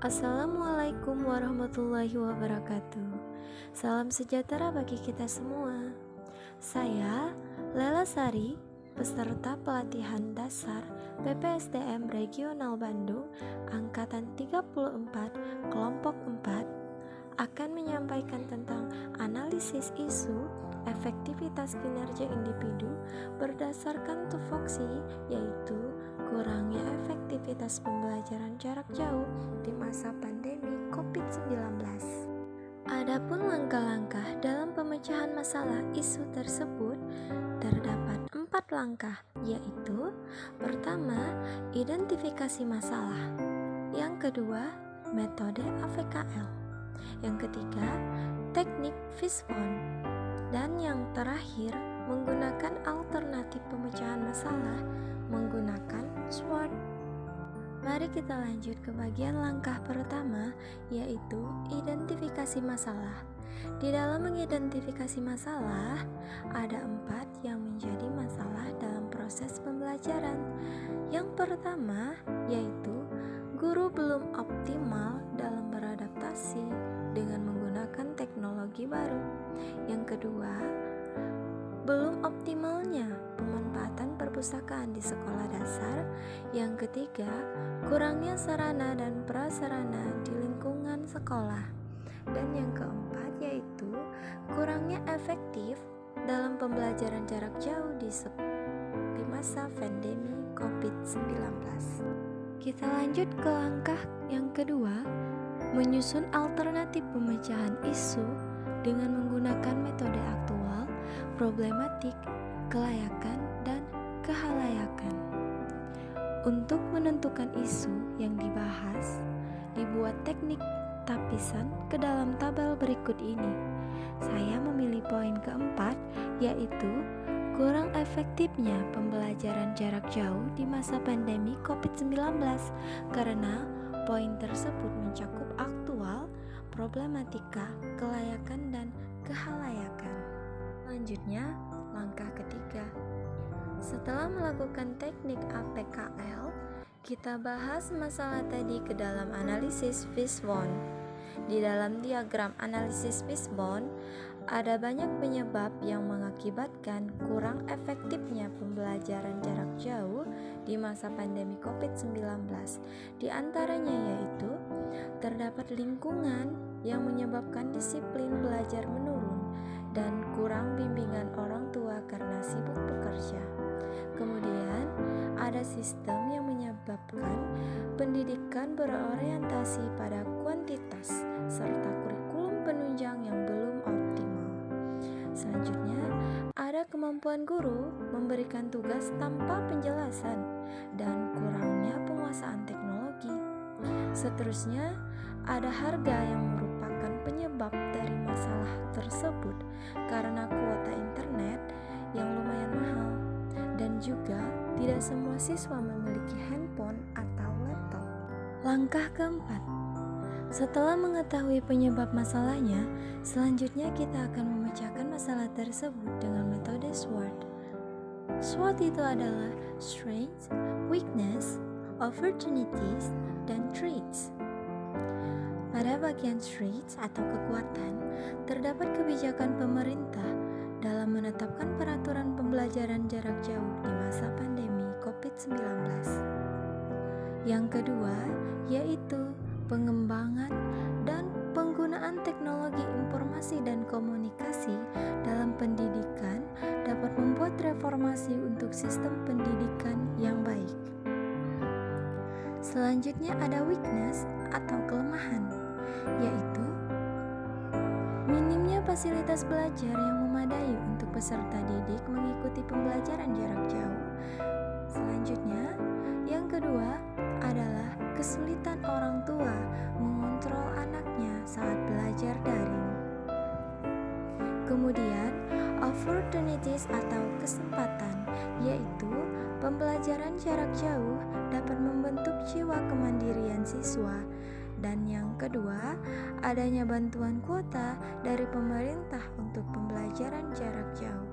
Assalamualaikum warahmatullahi wabarakatuh. Salam sejahtera bagi kita semua. Saya Lela Sari, peserta pelatihan dasar PPSDM Regional Bandung Angkatan 34 Kelompok 4, akan menyampaikan tentang analisis isu efektivitas kinerja individu berdasarkan tupoksi, yaitu kurangnya efektivitas pembelajaran jarak jauh di masa pandemi COVID-19. Adapun langkah-langkah dalam pemecahan masalah isu tersebut terdapat 4 langkah, yaitu pertama, identifikasi masalah, yang kedua, metode AVKL, yang ketiga, teknik Fishbone, dan yang terakhir, menggunakan alternatif pemecahan masalah menggunakan SWOT. Mari kita lanjut ke bagian langkah pertama, yaitu identifikasi masalah. Di dalam mengidentifikasi masalah, ada 4 yang menjadi masalah dalam proses pembelajaran. Yang pertama, yaitu guru belum optimal dalam beradaptasi dengan menggunakan teknologi baru. Yang kedua, belum optimalnya pemanfaatan perpustakaan di sekolah dasar. Yang ketiga, kurangnya sarana dan prasarana di lingkungan sekolah. Dan yang keempat, yaitu kurangnya efektif dalam pembelajaran jarak jauh di masa pandemi COVID-19. Kita lanjut ke langkah yang kedua, menyusun alternatif pemecahan isu dengan menggunakan metode aktual, problematik, kelayakan, dan kehalayakan. Untuk menentukan isu yang dibahas, dibuat teknik tapisan ke dalam tabel berikut ini. Saya memilih poin keempat, yaitu kurang efektifnya pembelajaran jarak jauh di masa pandemi COVID-19, karena poin tersebut mencakup aktual, problematika, kelayakan, dan kehalayakan. Selanjutnya, langkah ketiga. Setelah melakukan teknik AVKL, kita bahas masalah tadi ke dalam analisis Fishbone. Di dalam diagram analisis Fishbone, ada banyak penyebab yang mengakibatkan kurang efektifnya pembelajaran jarak jauh di masa pandemi COVID-19. Di antaranya yaitu terdapat lingkungan yang menyebabkan disiplin belajar menurun dan kurang bimbingan orang tua karena sibuk bekerja. Kemudian, ada sistem yang menyebabkan pendidikan berorientasi pada kuantitas serta kurikulum penunjang yang belum optimal. Selanjutnya, ada kemampuan guru memberikan tugas tanpa penjelasan dan kurangnya penguasaan teknologi. Seterusnya, ada harga yang merupakan penyebab dari masalah tersebut karena kuota internet yang lumayan mahal, dan juga tidak semua siswa memiliki handphone atau laptop. Langkah keempat, setelah mengetahui penyebab masalahnya, selanjutnya kita akan memecahkan masalah tersebut dengan metode SWOT. SWOT itu adalah strengths, weakness, opportunities, dan threats. Pada bagian strengths atau kekuatan, terdapat kebijakan pemerintah dalam menetapkan peraturan pembelajaran jarak jauh di masa pandemi COVID-19. Yang kedua, yaitu pengembangan dan penggunaan teknologi informasi dan komunikasi dalam pendidikan dapat membuat reformasi untuk sistem pendidikan yang baik. Selanjutnya ada weakness atau kelemahan, yaitu minimnya fasilitas belajar yang memadai untuk peserta didik mengikuti pembelajaran jarak jauh. Selanjutnya, yang kedua adalah kesulitan orang tua mengontrol anaknya saat belajar daring. Kemudian, opportunities atau kesempatan, yaitu pembelajaran jarak jauh dapat membentuk jiwa kemandirian siswa. Dan yang kedua, adanya bantuan kuota dari pemerintah untuk pembelajaran jarak jauh.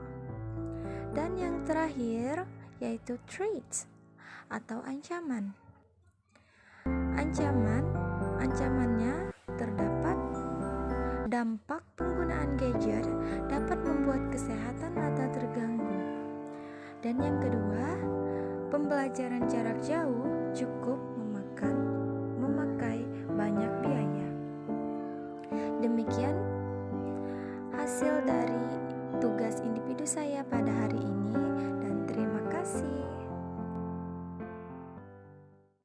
Dan yang terakhir, yaitu threats atau ancaman. ancamannya terdapat dampak penggunaan gadget dapat membuat kesehatan mata terganggu. Dan yang kedua, pembelajaran jarak jauh cukup memakai banyak biaya. Demikian hasil dari tugas individu saya pada hari ini, dan terima kasih.